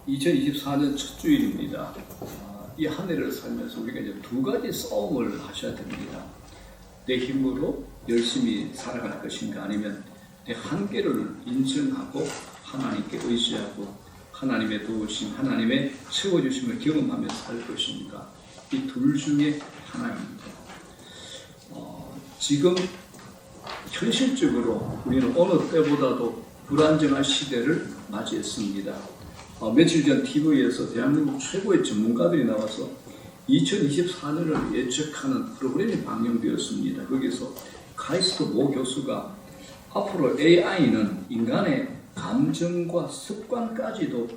2024년 첫 주일입니다. 이 한 해를 살면서 우리가 이제 두 가지 싸움을 하셔야 됩니다. 내 힘으로 열심히 살아갈 것인가, 아니면 내 한계를 인정하고 하나님께 의지하고 하나님의 도우심, 하나님의 채워주심을 경험하며 살 것인가. 이 둘 중에 하나입니다. 지금 현실적으로 우리는 어느 때보다도 불안정한 시대를 맞이했습니다. 며칠 전 TV에서 대한민국 최고의 전문가들이 나와서 2024년을 예측하는 프로그램이 방영되었습니다. 거기서 카이스트 모 교수가 앞으로 AI는 인간의 감정과 습관까지도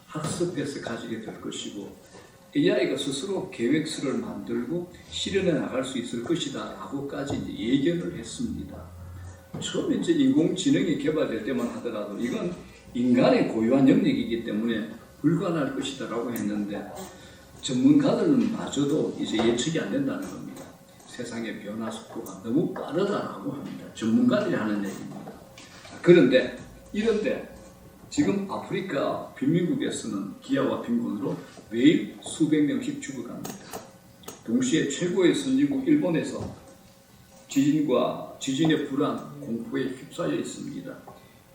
학습해서 가지게 될 것이고 AI가 스스로 계획서를 만들고 실현해 나갈 수 있을 것이다 라고까지 예견을 했습니다. 처음에 이제 인공지능이 개발될 때만 하더라도 이건 인간의 고유한 영역이기 때문에 불가능할 것이다 라고 했는데 전문가들은 마저도 이제 예측이 안 된다는 겁니다. 세상의 변화 속도가 너무 빠르다라고 합니다. 전문가들이 하는 얘기입니다. 그런데 이런데 지금 아프리카 빈민국에서는 기아와 빈곤으로 매일 수백 명씩 죽어갑니다. 동시에 최고의 선진국 일본에서 지진의 불안, 공포에 휩싸여 있습니다.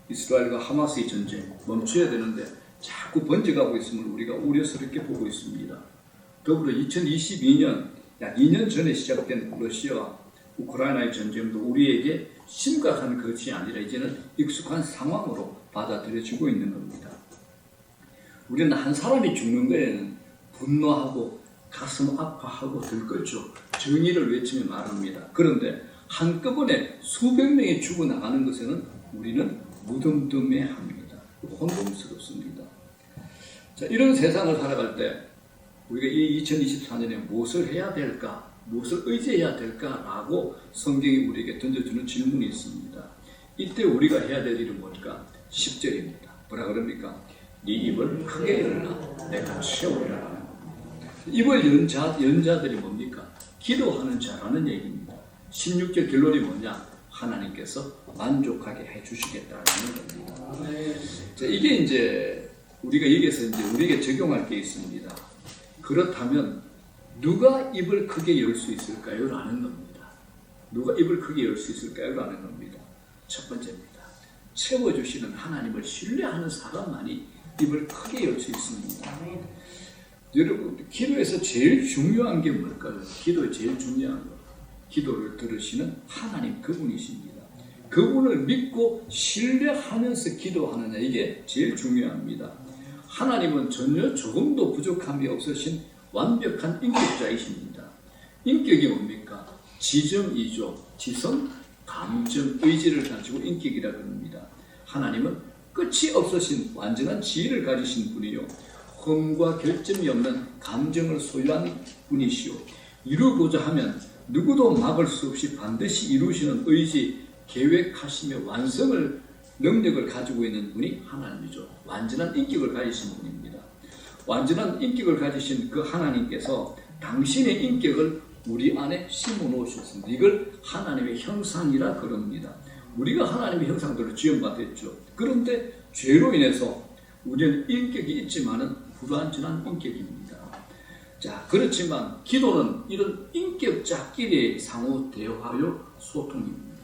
이스라엘과 하마스의 전쟁 멈춰야 되는데 자꾸 번져가고 있음을 우리가 우려스럽게 보고 있습니다. 더불어 2022년, 약 2년 전에 시작된 러시아와 우크라이나의 전쟁도 우리에게 심각한 것이 아니라 이제는 익숙한 상황으로 받아들여지고 있는 겁니다. 우리는 한 사람이 죽는 거에는 분노하고 가슴 아파하고 들끓죠. 정의를 외치며 말합니다. 그런데 한꺼번에 수백 명이 죽어나가는 것에는 우리는 무덤덤해합니다. 혼동스럽습니다. 자, 이런 세상을 살아갈 때 우리가 이 2024년에 무엇을 해야 될까, 무엇을 의지해야 될까라고 성경이 우리에게 던져주는 질문이 있습니다. 이때 우리가 해야 될 일은 뭘까? 10절입니다. 뭐라 그럽니까? 네 입을 크게 열라 내가 채우리라. 입을 연 자들이 뭡니까? 기도하는 자라는 얘기입니다. 16절 결론이 뭐냐? 하나님께서 만족하게 해주시겠다라는 겁니다. 자, 이게 이제 우리가 여기서 이제 우리에게 적용할 게 있습니다. 그렇다면 누가 입을 크게 열 수 있을까요? 라는 겁니다. 누가 입을 크게 열 수 있을까요? 라는 겁니다. 첫 번째입니다. 채워주시는 하나님을 신뢰하는 사람만이 입을 크게 열 수 있습니다. 여러분, 기도에서 제일 중요한 게 뭘까요? 기도의 제일 중요한 거. 기도를 들으시는 하나님 그분이십니다. 그분을 믿고 신뢰하면서 기도하느냐, 이게 제일 중요합니다. 하나님은 전혀 조금도 부족함이 없으신 완벽한 인격자이십니다. 인격이 뭡니까? 지정이죠. 지성, 감정, 의지를 가지고 인격이라 그럽니다. 하나님은 끝이 없으신 완전한 지혜를 가지신 분이요, 흠과 결점이 없는 감정을 소유한 분이시오. 이루고자 하면 누구도 막을 수 없이 반드시 이루시는 의지, 계획하시며 완성을 능력을 가지고 있는 분이 하나님이죠. 완전한 인격을 가지신 분입니다. 완전한 인격을 가지신 그 하나님께서 당신의 인격을 우리 안에 심어 놓으셨습니다. 이걸 하나님의 형상이라 그럽니다. 우리가 하나님의 형상대로 지음받았죠. 그런데 죄로 인해서 우리는 인격이 있지만은 불완전한 인격입니다. 자, 그렇지만 기도는 이런 인격자끼리의 상호 대화요 소통입니다.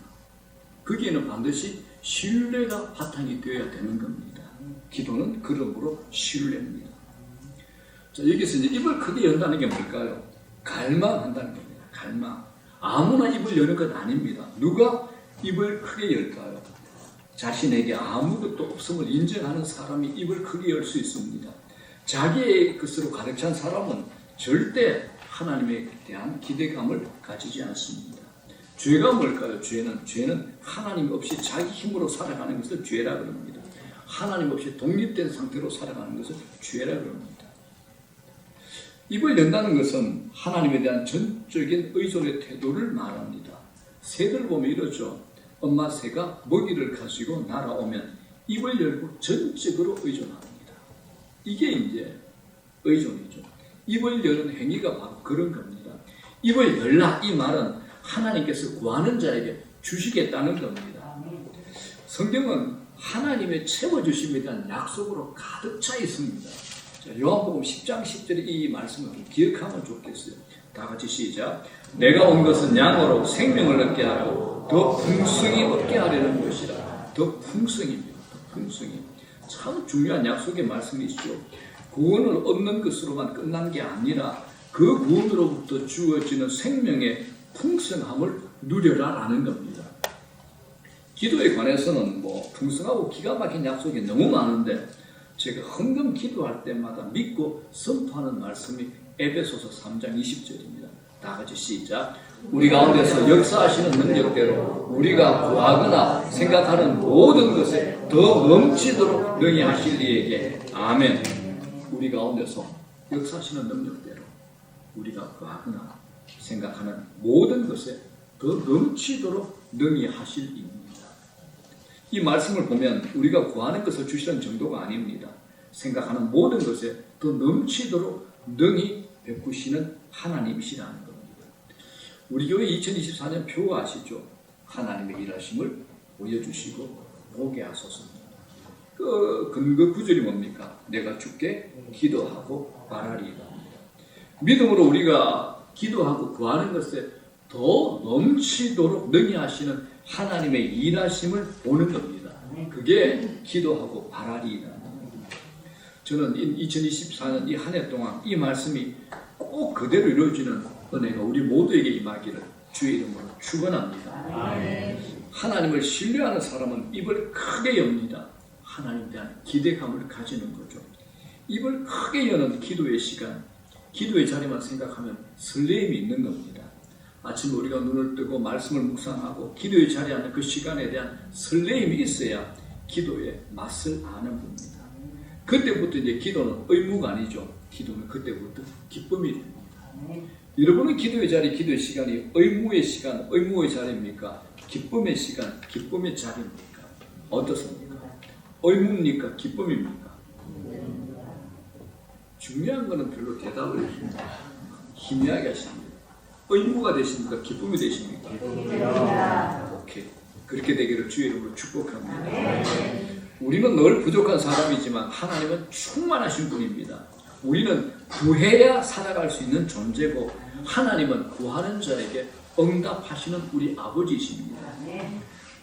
거기에는 반드시 신뢰가 바탕이 되어야 되는 겁니다. 기도는 그러므로 신뢰입니다. 자, 여기서 이제 입을 크게 연다는 게 뭘까요? 갈망한다는 겁니다. 갈망. 아무나 입을 여는 것 아닙니다. 누가 입을 크게 열까요? 자신에게 아무것도 없음을 인정하는 사람이 입을 크게 열 수 있습니다. 자기의 것으로 가득 찬 사람은 절대 하나님에 대한 기대감을 가지지 않습니다. 죄가 뭘까요? 죄는 하나님 없이 자기 힘으로 살아가는 것을 죄라 그럽니다. 하나님 없이 독립된 상태로 살아가는 것을 죄라 그럽니다. 입을 연다는 것은 하나님에 대한 전적인 의존의 태도를 말합니다. 새들 보면 이러죠. 엄마 새가 먹이를 가지고 날아오면 입을 열고 전적으로 의존합니다. 이게 이제 의존이죠. 입을 여는 행위가 바로 그런 겁니다. 입을 열라, 이 말은 하나님께서 구하는 자에게 주시겠다는 겁니다. 성경은 하나님의 채워주심에 대한 약속으로 가득 차 있습니다. 자, 요한복음 10장 10절에 이 말씀을 좀 기억하면 좋겠어요. 다 같이 시작. 내가 온 것은 양으로 생명을 얻게 하고 더 풍성히 얻게 하려는 것이라. 더 풍성입니다. 더 풍성히. 참 중요한 약속의 말씀이시죠. 구원을 얻는 것으로만 끝난 게 아니라 그 구원으로부터 주어지는 생명의 풍성함을 누려라라는 겁니다. 기도에 관해서는 뭐 풍성하고 기가 막힌 약속이 너무 많은데 제가 헌금 기도할 때마다 믿고 선포하는 말씀이 에베소서 3장 20절입니다. 다 같이 시작. 우리 가운데서 역사하시는 능력대로 우리가 구하거나 생각하는 모든 것에 더 넘치도록 능히 하실 이에게 아멘. 우리 가운데서 역사하시는 능력대로 우리가 구하거나 생각하는 모든 것에 더 넘치도록 능히 하실 이입니다. 이 말씀을 보면 우리가 구하는 것을 주시는 정도가 아닙니다. 생각하는 모든 것에 더 넘치도록 능히 베푸시는 하나님이시라는 겁니다. 우리 교회 2024년 표 아시죠? 하나님의 일하심을 보여주시고 보게 하소서. 그 근거 구절이 뭡니까? 내가 주께 기도하고 바라리이다. 믿음으로 우리가 기도하고 구하는 것에 더 넘치도록 능히 하시는 하나님의 일하심을 보는 겁니다. 그게 기도하고 바라리이다. 저는 2024년 이 한 해 동안 이 말씀이 꼭 그대로 이루어지는 은혜가 우리 모두에게 임하기를 주의 이름으로 축원합니다. 하나님을 신뢰하는 사람은 입을 크게 엽니다. 하나님에 대한 기대감을 가지는 거죠. 입을 크게 여는 기도의 시간, 기도의 자리만 생각하면 설레임이 있는 겁니다. 아침에 우리가 눈을 뜨고 말씀을 묵상하고 기도의 자리에 앉는 그 시간에 대한 설레임이 있어야 기도의 맛을 아는 겁니다. 그때부터 이제 기도는 의무가 아니죠. 기도는 그때부터 기쁨이 됩니다. 여러분은 기도의 자리, 기도의 시간이 의무의 시간, 의무의 자리입니까? 기쁨의 시간, 기쁨의 자리입니까? 어떻습니까? 의무입니까? 기쁨입니까? 중요한 거는 별로 대답을 희미하게 하십니다. 의무가 되십니까? 기쁨이 되십니까? 오케이. 그렇게 되기를 주의 이름으로 축복합니다. 우리는 늘 부족한 사람이지만 하나님은 충만하신 분입니다. 우리는 구해야 살아갈 수 있는 존재고 하나님은 구하는 자에게 응답하시는 우리 아버지이십니다.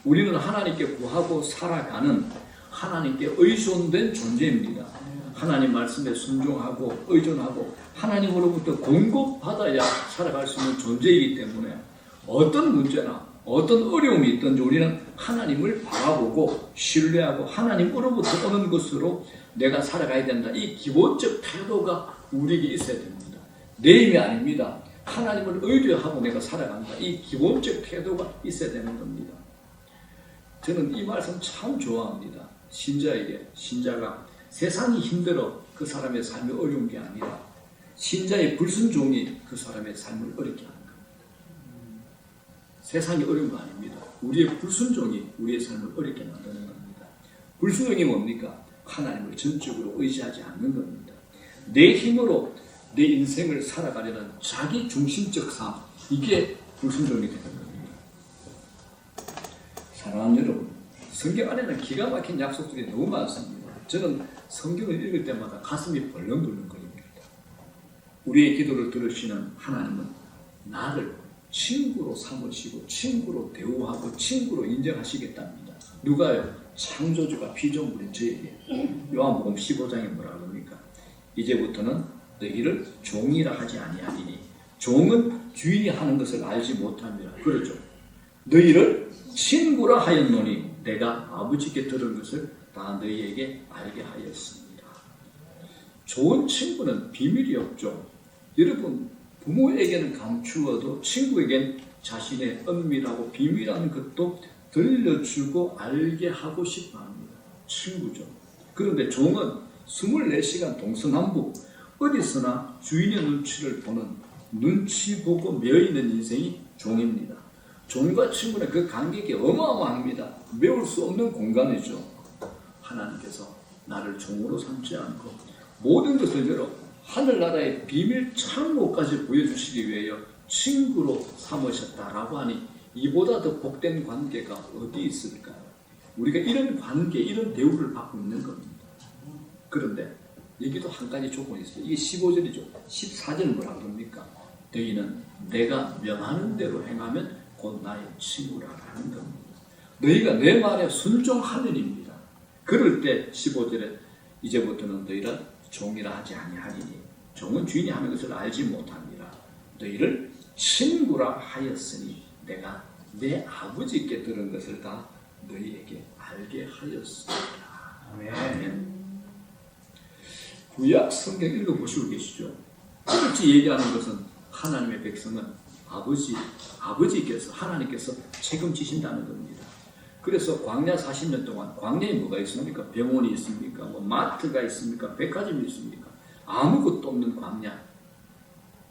우리는 하나님께 구하고 살아가는 하나님께 의존된 존재입니다. 하나님 말씀에 순종하고 의존하고 하나님으로부터 공급받아야 살아갈 수 있는 존재이기 때문에 어떤 문제나 어떤 어려움이 있든지 우리는 하나님을 바라보고 신뢰하고 하나님으로부터 오는 것으로 내가 살아가야 된다. 이 기본적 태도가 우리에게 있어야 됩니다. 내 힘이 아닙니다. 하나님을 의뢰하고 내가 살아간다. 이 기본적 태도가 있어야 되는 겁니다. 저는 이 말씀 참 좋아합니다. 신자가 세상이 힘들어 그 사람의 삶이 어려운 게 아니라 신자의 불순종이 그 사람의 삶을 어렵게 하는 겁니다. 세상이 어려운 거 아닙니다. 우리의 불순종이 우리의 삶을 어렵게 만드는 겁니다. 불순종이 뭡니까? 하나님을 전적으로 의지하지 않는 겁니다. 내 힘으로 내 인생을 살아가려는 자기 중심적 삶, 이게 불순종이 되는 겁니다. 사랑하는 여러분, 성경 안에는 기가 막힌 약속들이 너무 많습니다. 저는 성경을 읽을 때마다 가슴이 벌렁벌렁거립니다. 우리의 기도를 들으시는 하나님은 나를 친구로 삼으시고 친구로 대우하고 친구로 인정하시겠답니다. 누가요? 창조주가 피조물인 저에게. 요한복음 15장에 뭐라 그럽니까? 이제부터는 너희를 종이라 하지 아니하리니 종은 주인이 하는 것을 알지 못함이라. 그렇죠. 너희를 친구라 하였노니 내가 아버지께 들은 것을 다 너희에게 알게 하였습니다. 좋은 친구는 비밀이 없죠. 여러분, 부모에게는 감추어도 친구에겐 자신의 은밀하고 비밀한 것도 들려주고 알게 하고 싶어 합니다. 친구죠. 그런데 종은 24시간 동서남북 어디서나 주인의 눈치를 보는 눈치 보고 매여있는 인생이 종입니다. 종과 친구는 그 간격이 어마어마합니다. 메울 수 없는 공간이죠. 하나님께서 나를 종으로 삼지 않고 모든 것을 열어 하늘나라의 비밀 창고까지 보여주시기 위하여 친구로 삼으셨다라고 하니 이보다 더 복된 관계가 어디 있을까요? 우리가 이런 관계, 이런 대우를 받고 있는 겁니다. 그런데 여기도 한 가지 조건이 있어요. 이게 15절이죠. 14절은 뭐라고 합니까? 너희는 내가 명하는 대로 행하면 곧 나의 친구라는 겁니다. 너희가 내 말에 순종하면입니다. 그럴 때 15절에 이제부터는 너희를 종이라 하지 아니하리니 종은 주인이 하는 것을 알지 못합니다. 너희를 친구라 하였으니 내가 내 아버지께 들은 것을 다 너희에게 알게 하였습니다. 아멘. 구약 성경 읽어보시고 계시죠? 그렇지 얘기하는 것은 하나님의 백성은 아버지께서 하나님께서 책임지신다는 겁니다. 그래서 광야 40년 동안 광야에 뭐가 있습니까? 병원이 있습니까? 뭐 마트가 있습니까? 백화점이 있습니까? 아무것도 없는 광야.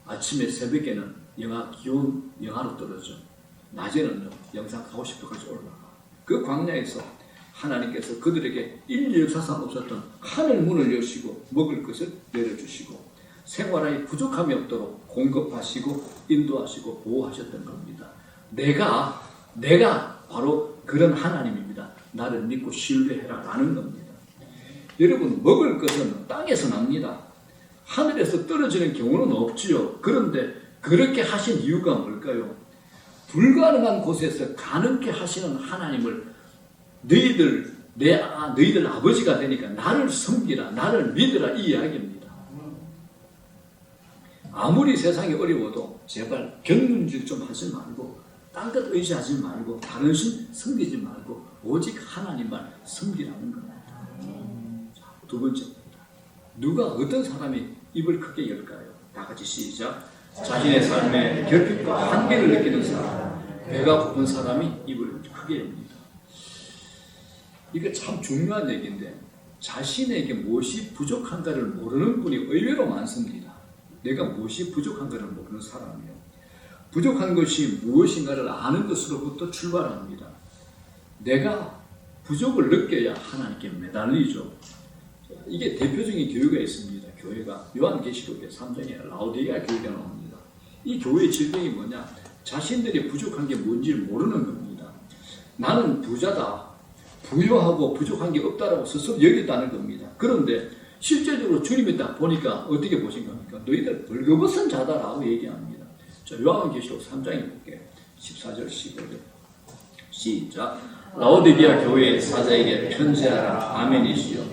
아침에 새벽에는 기온 영하로 떨어져. 낮에는요 영상 40도까지 올라가. 그 광야에서 하나님께서 그들에게 인류역사상 없었던 하늘 문을 여시고 먹을 것을 내려주시고 생활에 부족함이 없도록 공급하시고 인도하시고 보호하셨던 겁니다. 내가 바로 그런 하나님입니다. 나를 믿고 신뢰해라 라는 겁니다. 여러분, 먹을 것은 땅에서 납니다. 하늘에서 떨어지는 경우는 없지요. 그런데 그렇게 하신 이유가 뭘까요? 불가능한 곳에서 가능케 하시는 하나님을 너희들 아버지가 되니까 나를 섬기라, 나를 믿으라 이 이야기입니다. 아무리 세상이 어려워도 제발 견눈질 좀 하지 말고 딴 것 의지하지 말고 다른 신 섬기지 말고 오직 하나님만 섬기라는 겁니다. 자, 두 번째입니다. 누가 어떤 사람이 입을 크게 열까요? 다 같이 시작. 자신의 삶에 결핍과 한계를 느끼는 사람, 배가 고픈 사람이 입을 크게 엽니다. 이게 참 중요한 얘기인데 자신에게 무엇이 부족한가를 모르는 분이 의외로 많습니다. 내가 무엇이 부족한가를 모르는 사람이요. 부족한 것이 무엇인가를 아는 것으로부터 출발합니다. 내가 부족을 느껴야 하나님께 매달리죠. 이게 대표적인 교회가 있습니다. 교회가 요한계시록의 3장에 라오디게아 교회가 나옵니다. 이 교회의 질병이 뭐냐? 자신들이 부족한 게 뭔지 모르는 겁니다. 나는 부자다. 부유하고 부족한 게 없다라고 스스로 여겼다는 겁니다. 그런데 실제적으로 주님이 딱 보니까 어떻게 보신 겁니까? 너희들 벌거벗은 자다라고 얘기합니다. 자, 요한계시록 3장에 볼게요. 14절 15절 시작. 라오디게아 교회의 사자에게 편지하라. 아멘이시여.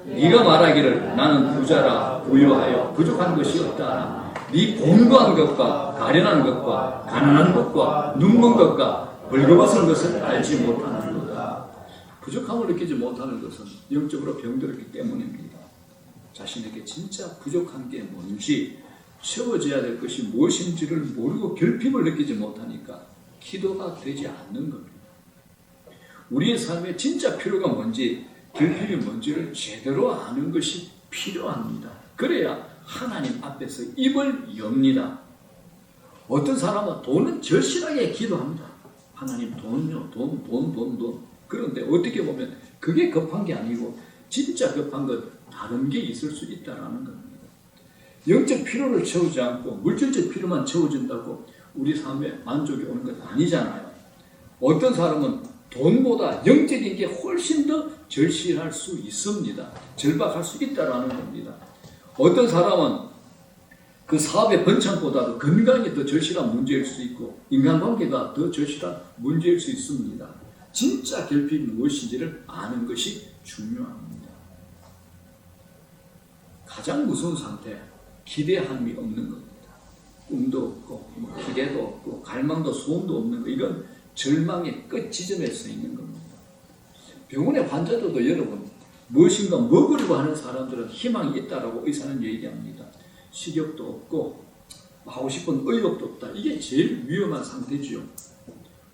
네가 말하기를 나는 부자라 부유하여 부족한 것이 없다. 네 공고한 것과 가련한 것과 가난한 것과 눈먼 것과 벌거벗은 것을 알지 못하는 거다. 부족함을 느끼지 못하는 것은 영적으로 병들었기 때문입니다. 자신에게 진짜 부족한 게 뭔지 채워져야 될 것이 무엇인지를 모르고 결핍을 느끼지 못하니까 기도가 되지 않는 겁니다. 우리의 삶에 진짜 필요가 뭔지 결핍이 뭔지를 제대로 아는 것이 필요합니다. 그래야 하나님 앞에서 입을 엽니다. 어떤 사람은 돈은 절실하게 기도합니다. 하나님 돈요, 돈. 그런데 어떻게 보면 그게 급한 게 아니고 진짜 급한 건 다른 게 있을 수 있다는 겁니다. 영적 필요를 채우지 않고 물질적 필요만 채워진다고 우리 삶에 만족이 오는 건 아니잖아요. 어떤 사람은 돈보다 영적인 게 훨씬 더 절실할 수 있습니다. 절박할 수 있다는 겁니다. 어떤 사람은 그 사업의 번창보다도 건강이 더 절실한 문제일 수 있고 인간관계가 더 절실한 문제일 수 있습니다. 진짜 결핍이 무엇인지를 아는 것이 중요합니다. 가장 무서운 상태, 기대함이 없는 겁니다. 꿈도 없고 기대도 없고 갈망도 소원도 없는 거, 이건 절망의 끝 지점에 서 있는 겁니다. 병원의 환자들도 여러분 무엇인가 먹으려고 하는 사람들은 희망이 있다라고 의사는 얘기합니다. 식욕도 없고 하고 싶은 의욕도 없다. 이게 제일 위험한 상태지요.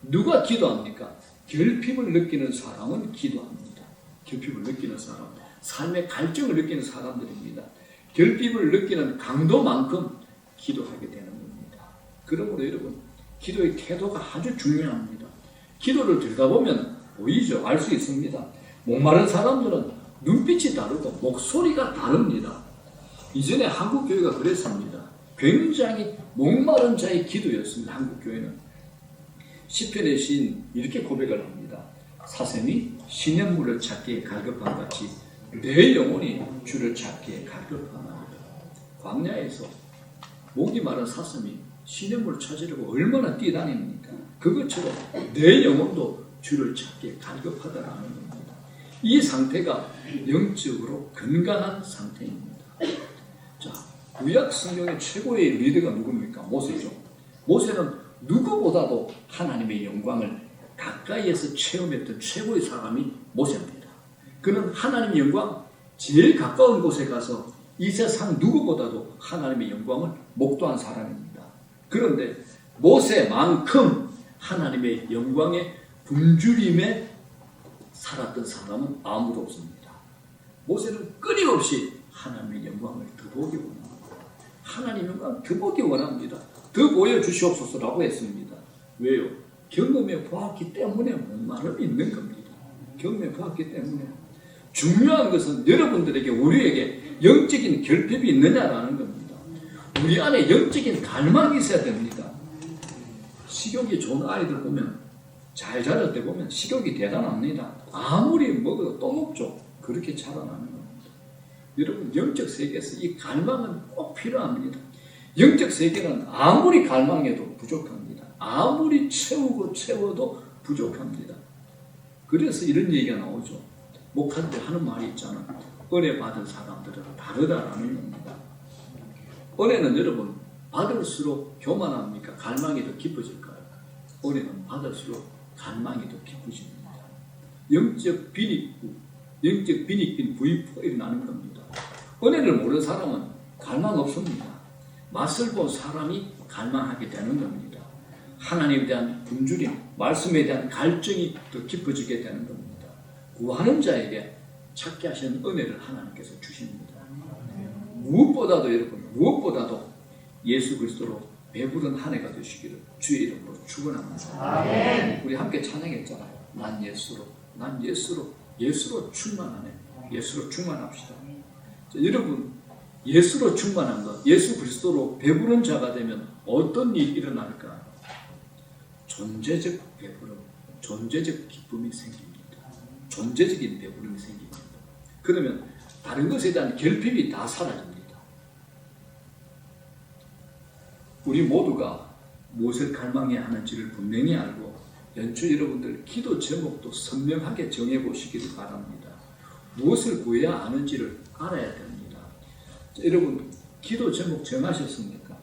누가 기도합니까? 결핍을 느끼는 사람은 기도합니다. 결핍을 느끼는 사람, 삶의 갈증을 느끼는 사람들입니다. 결핍을 느끼는 강도만큼 기도하게 되는 겁니다. 그러므로 여러분, 기도의 태도가 아주 중요합니다. 기도를 들여다보면 보이죠? 알 수 있습니다. 목마른 사람들은 눈빛이 다르고 목소리가 다릅니다. 이전에 한국 교회가 그랬습니다. 굉장히 목마른 자의 기도였습니다. 한국 교회는. 시편의 시인 이렇게 고백을 합니다. 사슴이 시냇물을 찾기에 갈급한 같이 내 영혼이 주를 찾기에 갈급하나이다. 광야에서 목이 마른 사슴이 시냇물을 찾으려고 얼마나 뛰다닙니까? 그것처럼 내 영혼도 주를 찾기에 갈급하다라는 겁니다. 이 상태가 영적으로 건강한 상태입니다. 자, 구약 성경의 최고의 리더가 누굽니까? 모세죠. 모세는 누구보다도 하나님의 영광을 가까이에서 체험했던 최고의 사람이 모세입니다. 그는 하나님의 영광 제일 가까운 곳에 가서 이 세상 누구보다도 하나님의 영광을 목도한 사람입니다. 그런데 모세만큼 하나님의 영광의 굶주림에 살았던 사람은 아무도 없습니다. 모세는 끊임없이 하나님의 영광을 더 보기 원합니다. 하나님의 영광을 더 보기 원합니다. 더 보여주시옵소서라고 했습니다. 왜요? 경험해 보았기 때문에 목마름이 있는 겁니다. 경험해 보았기 때문에. 중요한 것은 여러분들에게 우리에게 영적인 결핍이 있느냐라는 겁니다. 우리 안에 영적인 갈망이 있어야 됩니다. 식욕이 좋은 아이들 보면 잘 자랄 때 보면 식욕이 대단합니다. 아무리 먹어도 또 먹죠. 그렇게 자라나는 겁니다. 여러분 영적 세계에서 이 갈망은 꼭 필요합니다. 영적 세계는 아무리 갈망해도 부족합니다. 아무리 채워도 부족합니다. 그래서 이런 얘기가 나오죠. 목사님들 하는 말이 있잖아. 은혜 받은 사람들은 다르다라는 겁니다. 은혜는 여러분 받을수록 교만합니까? 갈망이 더 깊어질까요? 은혜는 받을수록 갈망이 더 깊어집니다. 영적 빈익빈 부익부가 일어나는 겁니다. 은혜를 모르는 사람은 갈망 없습니다. 맛을 본 사람이 갈망하게 되는 겁니다. 하나님에 대한 굶주림, 말씀에 대한 갈증이 더 깊어지게 되는 겁니다. 구하는 자에게 찾게 하시는 은혜를 하나님께서 주십니다. 무엇보다도 여러분, 무엇보다도 예수 그리스도로 배부른 한 해가 되시기를 주의 이름으로 축원합니다. 아멘. 우리 함께 찬양했잖아요. 난 예수로 충만하네. 예수로 충만합시다. 자, 여러분 예수로 충만한 것, 예수 그리스도로 배부른 자가 되면 어떤 일이 일어날까? 존재적 배부름, 존재적 기쁨이 생깁니다. 존재적인 배부름이 생깁니다. 그러면 다른 것에 대한 결핍이 다 사라집니다. 우리 모두가 무엇을 갈망해야 하는지를 분명히 알고 연초 여러분들 기도 제목도 선명하게 정해보시기를 바랍니다. 무엇을 구해야 하는지를 알아야 됩니다. 자, 여러분 기도 제목 정하셨습니까?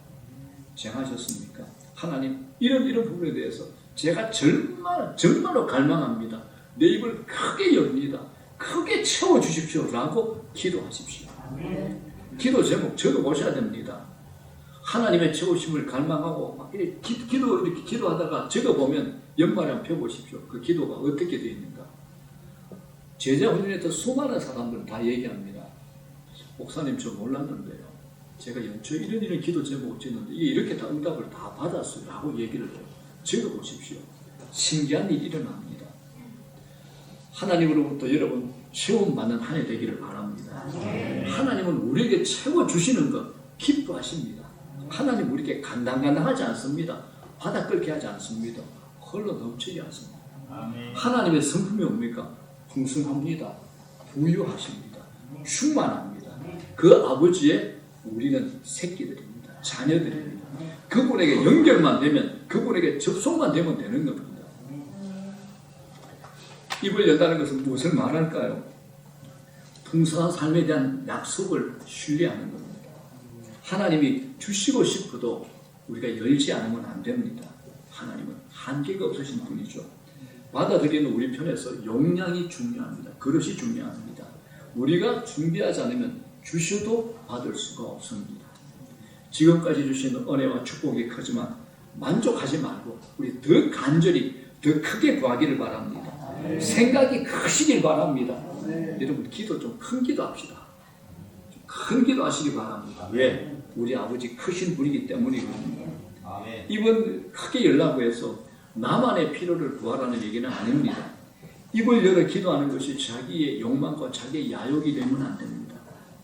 정하셨습니까? 하나님 이런 부분에 대해서 제가 정말로 갈망합니다. 내 입을 크게 엽니다. 크게 채워주십시오 라고 기도하십시오. 기도 제목 적어보셔야 됩니다. 하나님의 채우심을 갈망하고 막 이렇게 기도하다가 적어보면 연말에 한번 펴보십시오. 그 기도가 어떻게 되어 있는가. 제자 훈련에서 수많은 사람들은 다 얘기합니다. 목사님 저 몰랐는데요. 제가 연초에 이런 기도 제목을 찍는데 이게 이렇게 다 응답을 다 받았어요 라고 얘기를 해요. 적어보십시오. 신기한 일이 일어납니다. 하나님으로부터 여러분 채움받는 한 해 되기를 바랍니다. 하나님은 우리에게 채워주시는 것 기뻐하십니다. 하나님 우리에게 간당간당하지 않습니다. 바닥 끓게 하지 않습니다. 흘러 넘치지 않습니다. 하나님의 성품이 뭡니까? 풍성합니다. 부유하십니다. 충만합니다. 그 아버지의 우리는 새끼들입니다. 자녀들입니다. 그분에게 연결만 되면, 그분에게 접속만 되면 되는 겁니다. 입을 연다는 것은 무엇을 말할까요? 풍성한 삶에 대한 약속을 신뢰하는 겁니다. 하나님이 주시고 싶어도 우리가 열지 않으면 안 됩니다. 하나님은 한계가 없으신 분이죠. 받아들이는 우리 편에서 용량이 중요합니다. 그릇이 중요합니다. 우리가 준비하지 않으면 주셔도 받을 수가 없습니다. 지금까지 주시는 은혜와 축복이 크지만 만족하지 말고 우리 더 간절히 더 크게 구하기를 바랍니다. 생각이 크시길 바랍니다. 여러분 기도 좀 큰 기도 합시다. 큰 기도 하시기 바랍니다. 왜? 우리 아버지 크신 분이기 때문이거든요. 입은 크게 열라고 해서 나만의 필요를 구하라는 얘기는 아닙니다. 입을 열어 기도하는 것이 자기의 욕망과 자기의 야욕이 되면 안 됩니다.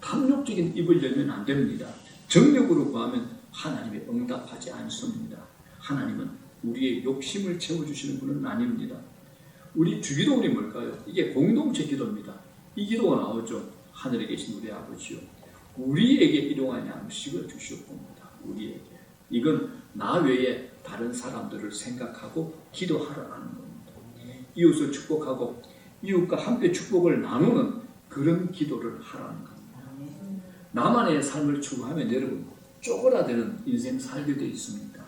탐욕적인 입을 열면 안 됩니다. 정력으로 구하면 하나님이 응답하지 않습니다. 하나님은 우리의 욕심을 채워주시는 분은 아닙니다. 우리 주기도문이 뭘까요? 이게 공동체 기도입니다. 이 기도가 나오죠. 하늘에 계신 우리 아버지요, 우리에게 일용할 양식을 주시옵옵니다. 우리에게. 이건 나 외에 다른 사람들을 생각하고 기도하라는 겁니다. 이웃을 축복하고 이웃과 함께 축복을 나누는 그런 기도를 하라는 겁니다. 나만의 삶을 추구하면 여러분 쪼그라드는 인생 살게 되어 있습니다.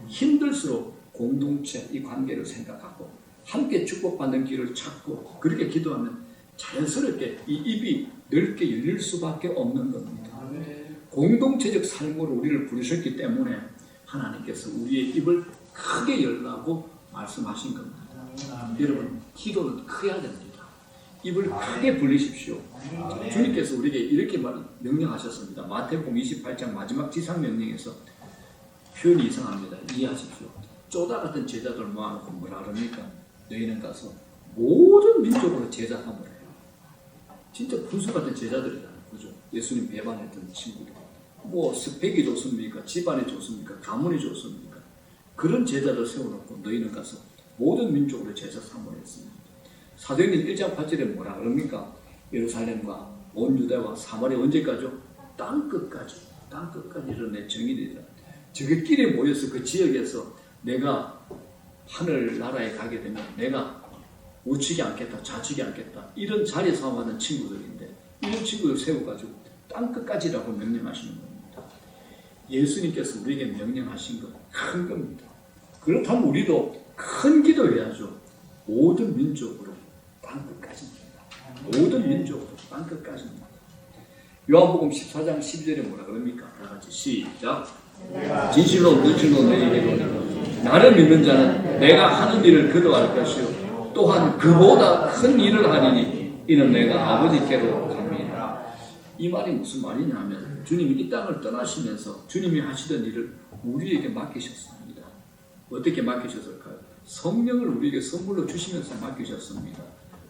힘들수록 공동체 이 관계를 생각하고 함께 축복받는 길을 찾고 그렇게 기도하면 자연스럽게 이 입이 넓게 열릴 수밖에 없는 겁니다. 공동체적 삶으로 우리를 부르셨기 때문에 하나님께서 우리의 입을 크게 열라고 말씀하신 겁니다. 여러분 기도는 커야 됩니다. 입을 크게 벌리십시오. 주님께서 우리에게 이렇게 명령하셨습니다. 마태복음 28장 마지막 지상명령에서 표현이 이상합니다. 이해하십시오. 쪼다 같은 제자들 모아놓고 뭐라 그럽니까? 너희는 가서 모든 민족으로 제자 삼으라 해요. 진짜 분수 같은 제자들이잖아요. 그죠? 예수님 배반했던 친구들. 뭐 스펙이 좋습니까? 집안이 좋습니까? 가문이 좋습니까? 그런 제자를 세워놓고 너희는 가서 모든 민족으로 제자 삼으라 했습니다. 사도행전 1장 8절에 뭐라 그럽니까? 예루살렘과 온 유대와 사마리아 언제까지요? 땅끝까지 이런 내 정의들이다. 저희끼리 모여서 그 지역에서 내가 하늘나라에 가게 되면 내가 우치지 않겠다, 좌치지 않겠다. 이런 자리 싸움하는 친구들인데 이런 친구들 세워가지고 땅끝까지라고 명령하시는 겁니다. 예수님께서 우리에게 명령하신 것 큰 겁니다. 그렇다면 우리도 큰 기도해야죠. 모든 민족으로 땅끝까지입니다. 모든 민족으로 땅끝까지입니다. 요한복음 14장 12절에 뭐라 그럽니까? 다 같이 시작. 진실로 너희에게 나를 믿는 자는 내가 하는 일을 그도 할 것이요 또한 그보다 큰 일을 하리니 이는 내가 아버지께로 갑니다. 이 말이 무슨 말이냐면 주님이 이 땅을 떠나시면서 주님이 하시던 일을 우리에게 맡기셨습니다. 어떻게 맡기셨을까요? 성령을 우리에게 선물로 주시면서 맡기셨습니다.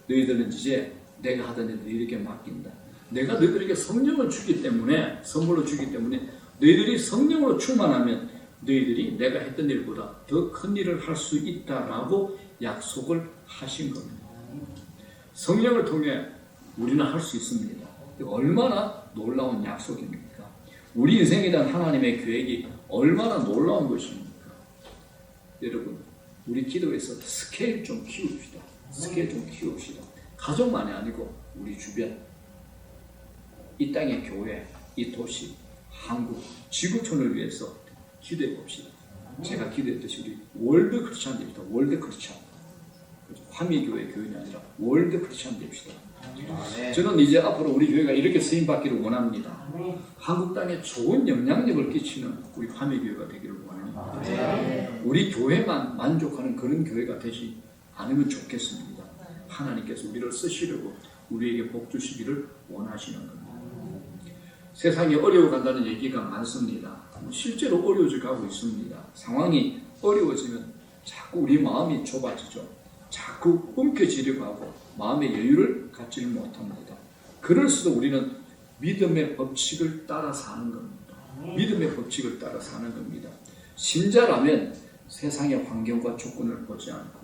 너희들은 이제 내가 하던 일을 너희에게 맡긴다. 내가 너희들에게 성령을 주기 때문에 선물로 주기 때문에 너희들이 성령으로 충만하면 너희들이 내가 했던 일보다 더 큰 일을 할 수 있다라고 약속을 하신 겁니다. 성령을 통해 우리는 할 수 있습니다. 얼마나 놀라운 약속입니까? 우리 인생에 대한 하나님의 계획이 얼마나 놀라운 것입니까? 여러분, 우리 기도에서 스케일 좀 키웁시다. 스케일 좀 키웁시다. 가족만이 아니고 우리 주변, 이 땅의 교회, 이 도시, 한국, 지구촌을 위해서 기도해 봅시다. 제가 기도했듯이 우리 월드 크리스찬 됩시다. 월드 크리스찬. 화미교회 교인이 아니라 월드 크리스찬 됩시다. 저는 이제 앞으로 우리 교회가 이렇게 쓰임받기를 원합니다. 한국 땅에 좋은 영향력을 끼치는 우리 화미교회가 되기를 원합니다. 우리 교회만 만족하는 그런 교회가 되지 않으면 좋겠습니다. 하나님께서 우리를 쓰시려고 우리에게 복 주시기를 원하시는 겁니다. 세상이 어려워간다는 얘기가 많습니다. 실제로 어려워져 가고 있습니다. 상황이 어려워지면 자꾸 우리 마음이 좁아지죠. 자꾸 움켜쥐려고 하고 마음의 여유를 갖지 못합니다. 그럴수록 우리는 믿음의 법칙을 따라 사는 겁니다. 믿음의 법칙을 따라 사는 겁니다. 신자라면 세상의 환경과 조건을 보지 않고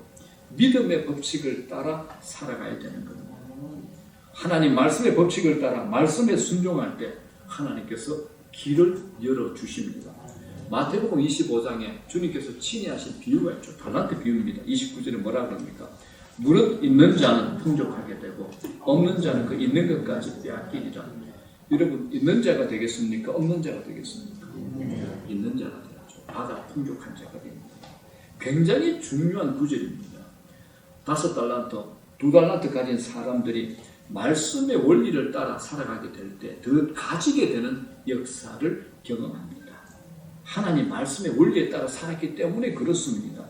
믿음의 법칙을 따라 살아가야 되는 겁니다. 하나님 말씀의 법칙을 따라 말씀에 순종할 때 하나님께서 길을 열어주십니다. 마태복음 25장에 주님께서 친히 하신 비유가 있죠. 달란트 비유입니다. 29절에 뭐라 그럽니까? 무릇 있는 자는 풍족하게 되고 없는 자는 그 있는 것까지 빼앗기리라. 여러분, 있는 자가 되겠습니까? 없는 자가 되겠습니까? 있는 자가 되죠. 받아 풍족한 자가 됩니다. 굉장히 중요한 구절입니다. 5달란트, 2달란트 가진 사람들이 말씀의 원리를 따라 살아가게 될 때 더 가지게 되는 역사를 경험합니다. 하나님 말씀의 원리에 따라 살았기 때문에 그렇습니다.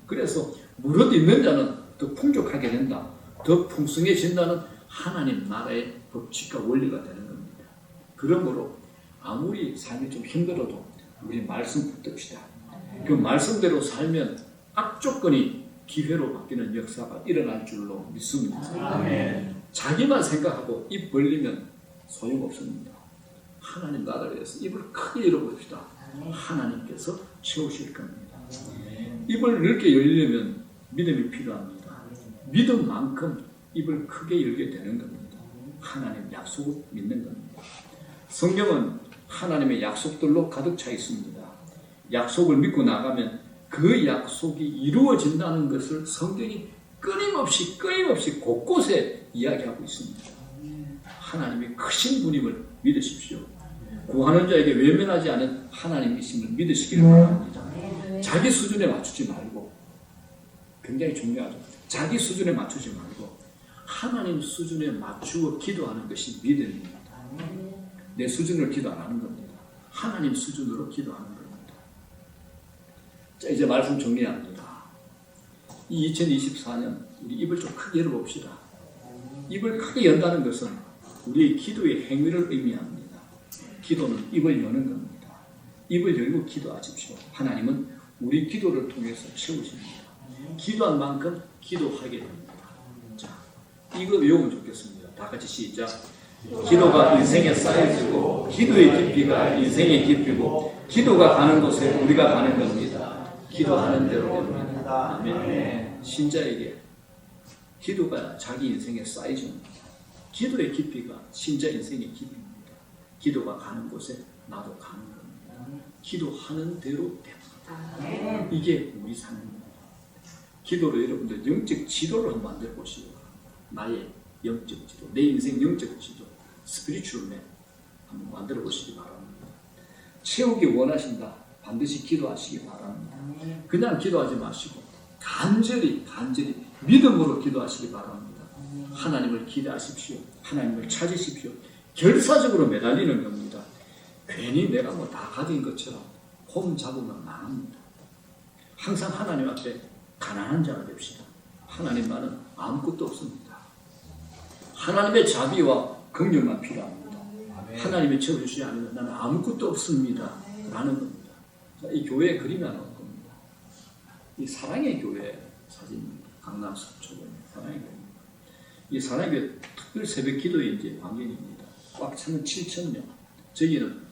그래서 무릇 있는 자는 더 풍족하게 된다. 더 풍성해진다는 하나님 나라의 법칙과 원리가 되는 겁니다. 그러므로 아무리 삶이 좀 힘들어도 우리 말씀 붙듭시다. 그 말씀대로 살면 악조건이 기회로 바뀌는 역사가 일어날 줄로 믿습니다. 아멘. 자기만 생각하고 입 벌리면 소용없습니다. 하나님 나라를 위해서 입을 크게 열어봅시다. 하나님께서 채우실 겁니다. 입을 넓게 열려면 믿음이 필요합니다. 믿음만큼 입을 크게 열게 되는 겁니다. 하나님 약속을 믿는 겁니다. 성경은 하나님의 약속들로 가득 차 있습니다. 약속을 믿고 나가면 그 약속이 이루어진다는 것을 성경이 끊임없이 곳곳에 이야기하고 있습니다. 하나님이 크신 분임을 믿으십시오. 구하는 자에게 외면하지 않은 하나님이심을 믿으시기를 바랍니다. 자기 수준에 맞추지 말고, 굉장히 중요하죠. 자기 수준에 맞추지 말고 하나님 수준에 맞추어 기도하는 것이 믿음입니다. 내 수준으로 기도 안 하는 겁니다. 하나님 수준으로 기도하는 겁니다. 자, 이제 말씀 정리합니다. 이 2024년 우리 입을 좀 크게 열어봅시다. 입을 크게 연다는 것은 우리의 기도의 행위를 의미합니다. 기도는 입을 여는 겁니다. 입을 열고 기도하십시오. 하나님은 우리 기도를 통해서 채우십니다. 기도한 만큼 기도하게 됩니다. 자, 이거 외우면 좋겠습니다. 다 같이 시작. 기도가 인생의 사이즈고 기도의 깊이가 인생의 깊이고 기도가 가는 곳에 우리가 가는 겁니다. 기도하는 대로 됩니다. 아멘. 신자에게 기도가 자기 인생의 사이즈입니다. 기도의 깊이가 신자 인생의 깊이입니다. 기도가 가는 곳에 나도 가는 겁니다. 기도하는 대로 됩니다. 이게 우리 삶입니다. 기도로 여러분들 영적 지도를 한번 만들어 보시고, 나의 영적 지도, 내 인생 영적 지도, 스피리추얼 맨 한번 만들어 보시기 바랍니다. 채우기 원하신다. 반드시 기도하시기 바랍니다. 그냥 기도하지 마시고 간절히 믿음으로 기도하시기 바랍니다. 하나님을 기대하십시오. 하나님을 찾으십시오. 결사적으로 매달리는 겁니다. 괜히 내가 뭐 다 가진 것처럼 폼 잡으면 망합니다. 항상 하나님 앞에 가난한 자가 됩시다. 하나님만은 아무것도 없습니다. 하나님의 자비와 긍휼만 필요합니다. 하나님이 채워주시지 않으면 나는 아무것도 없습니다. 라는 겁니다. 자, 이 교회 그림이 나올 겁니다. 이 사랑의 교회 사진입니다. 강남 서초구의 사랑의 교회입니다. 이 사랑의 교회 특별 새벽 기도의 이제 광경입니다. 꽉 차면 7,000명. 저기는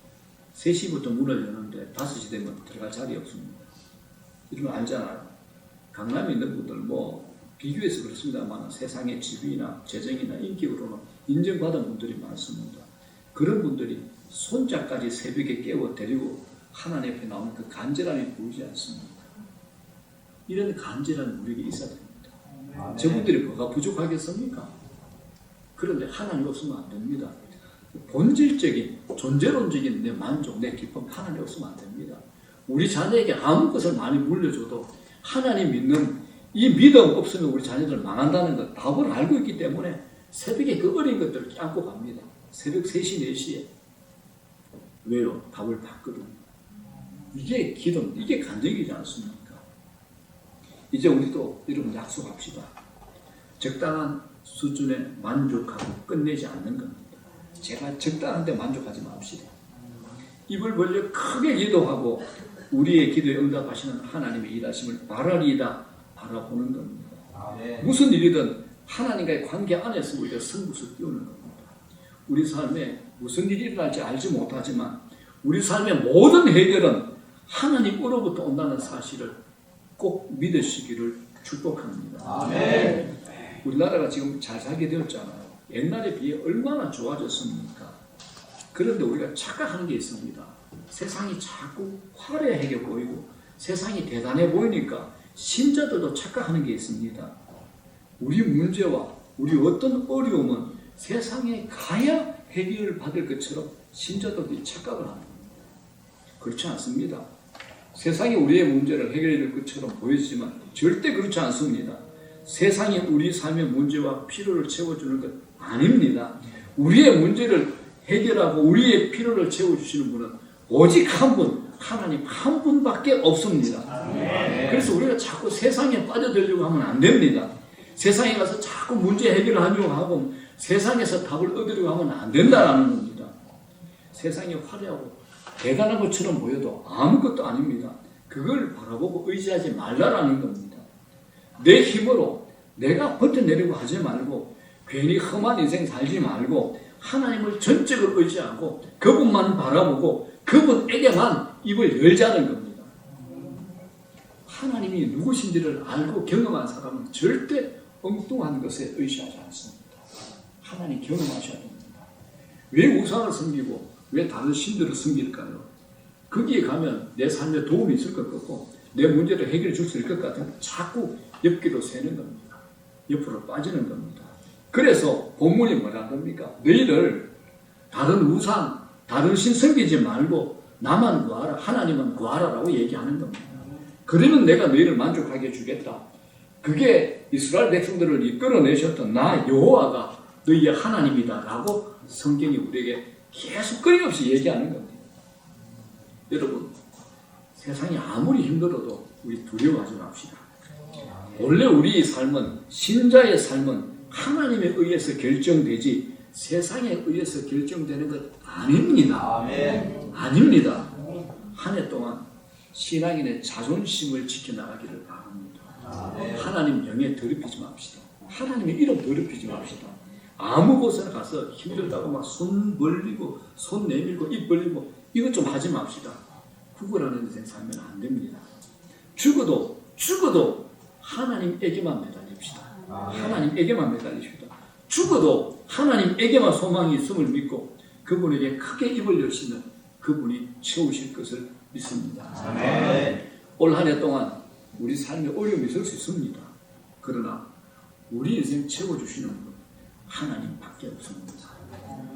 3시부터 문을 여는데 5시 되면 들어갈 자리 없습니다. 이러면 알잖아요. 강남에 있는 분들 뭐 비교해서 그렇습니다만 세상의 지위나 재정이나 인기로는 인정받은 분들이 많습니다. 그런 분들이 손자까지 새벽에 깨워 데리고 하나님 앞에 나오는 그 간절함이 보이지 않습니까? 이런 간절함이 우리에게 있어야 됩니다. 저분들이 뭐가 부족하겠습니까? 그런데 하나님 없으면 안 됩니다. 본질적인 존재론적인 내 만족, 내 기쁨, 하나님 없으면 안 됩니다. 우리 자녀에게 아무 것을 많이 물려줘도 하나님 믿는 이 믿음 없으면 우리 자녀들 망한다는 것 답을 알고 있기 때문에 새벽에 그 어린 것들을 안고 갑니다. 새벽 3시, 4시에. 왜요? 답을 받거든요. 이게 기도, 이게 간증이지 않습니까? 이제 우리도 여러분 약속합시다. 적당한 수준에 만족하고 끝내지 않는 겁니다. 제가 적당한 데 만족하지 맙시다. 입을 벌려 크게 기도하고 우리의 기도에 응답하시는 하나님의 일하심을 바라리이다 바라보는 겁니다. 무슨 일이든 하나님과의 관계 안에서 우리가 승부수 띄우는 겁니다. 우리 삶에 무슨 일이 일어날지 알지 못하지만 우리 삶의 모든 해결은 하나님으로부터 온다는 사실을 꼭 믿으시기를 축복합니다. 아멘. 우리나라가 지금 잘 살게 되었잖아요. 옛날에 비해 얼마나 좋아졌습니까? 그런데 우리가 착각하는 게 있습니다. 세상이 자꾸 화려하게 보이고 세상이 대단해 보이니까 신자들도 착각하는 게 있습니다. 우리 문제와 우리 어떤 어려움은 세상에 가야 해결을 받을 것처럼 신자들이 착각을 합니다. 그렇지 않습니다. 세상이 우리의 문제를 해결해 줄 것처럼 보이지만 절대 그렇지 않습니다. 세상이 우리 삶의 문제와 필요를 채워주는 것 아닙니다. 우리의 문제를 해결하고 우리의 필요를 채워주시는 분은 오직 한 분, 하나님 한 분밖에 없습니다. 그래서 우리가 자꾸 세상에 빠져들려고 하면 안 됩니다. 세상에 가서 자꾸 문제 해결을 하려고 하고 세상에서 답을 얻으려고 하면 안 된다는 겁니다. 세상이 화려하고 대단한 것처럼 보여도 아무것도 아닙니다. 그걸 바라보고 의지하지 말라라는 겁니다. 내 힘으로 내가 버텨내려고 하지 말고 괜히 험한 인생 살지 말고 하나님을 전적으로 의지하고 그분만 바라보고 그분에게만 입을 열자는 겁니다. 하나님이 누구신지를 알고 경험한 사람은 절대 엉뚱한 것에 의지하지 않습니다. 하나님 경험하셔야 됩니다. 왜 우상을 섬기고 왜 다른 신들을 섬길까요? 거기에 가면 내 삶에 도움이 있을 것 같고 내 문제를 해결해 줄 수 있을 것 같으면 자꾸 옆길로 새는 겁니다. 옆으로 빠지는 겁니다. 그래서 본문이 뭐라 겁니까? 너희를 다른 우상, 다른 신 섬기지 말고 나만 구하라, 하나님만 구하라라고 얘기하는 겁니다. 그러면 내가 너희를 만족하게 해주겠다. 그게 이스라엘 백성들을 이끌어내셨던 나 여호와가 너희의 하나님이다라고 성경이 우리에게 계속 끊임없이 얘기하는 겁니다. 여러분, 세상이 아무리 힘들어도 우리 두려워하지 맙시다. 원래 우리의 삶은, 신자의 삶은 하나님에 의해서 결정되지 세상에 의해서 결정되는 것 아닙니다. 아멘. 아닙니다. 한 해 동안 신앙인의 자존심을 지켜나가기를 바랍니다. 아멘. 하나님 영에 더럽히지 맙시다. 하나님의 이름 더럽히지 맙시다. 아무 곳에 가서 힘들다고 막 손 벌리고 손 내밀고 입 벌리고 이것 좀 하지 맙시다. 구걸하는 인생 살면 안 됩니다. 죽어도 하나님에게만 매달립시다. 하나님에게만 매달리십시다. 죽어도 하나님에게만 소망이 있음을 믿고 그분에게 크게 입을 여시면 그분이 채우실 것을 믿습니다. 아멘. 올 한 해 동안 우리 삶에 어려움이 있을 수 있습니다. 그러나 우리 인생 채워주시는 분 하나님밖에 없습니다.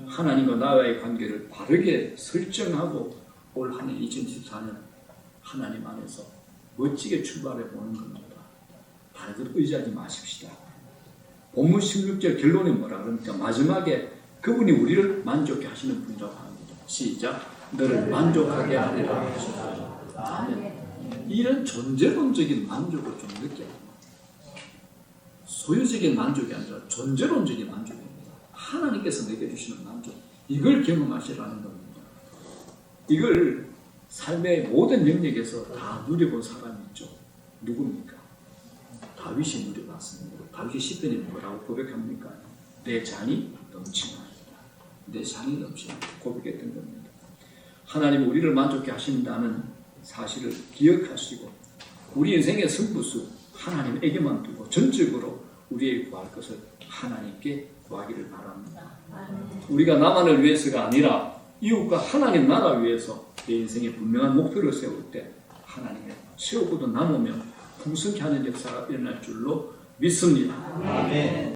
하나님과 나와의 관계를 바르게 설정하고 올 한 해 2014년 하나님 안에서 멋지게 출발해 보는 겁니다. 다른 것 의지하지 마십시다. 본문 16절 결론이 뭐라 그럽니까? 마지막에 그분이 우리를 만족해 하시는 분이라고 합니다. 시작. 너를 만족하게 하리라 하셨다. 아멘. 이런 존재론적인 만족을 좀 느껴야 합니다. 소유적인 만족이 아니라 존재론적인 만족입니다. 하나님께서 내게 주시는 만족, 이걸 경험하시라는 겁니다. 이걸 삶의 모든 영역에서 다 누려본 사람이 있죠. 누굽니까? 다윗이 누려봤습니다. 다윗이 시편에 뭐라고 고백합니까? 내 잔이 넘치나이다. 내 잔이 넘치나 고백했던 겁니다. 하나님 우리를 만족해 하신다는 사실을 기억하시고 우리 인생의 승부수 하나님에게만 두고 전적으로 우리의 구할 것을 하나님께 구하기를 바랍니다. 우리가 나만을 위해서가 아니라 이웃과 하나님 나라 위해서 내 인생의 분명한 목표를 세울 때 하나님의 채우고도 남으면 풍성케 하는 역사가 일어날 줄로 믿습니다. 아멘.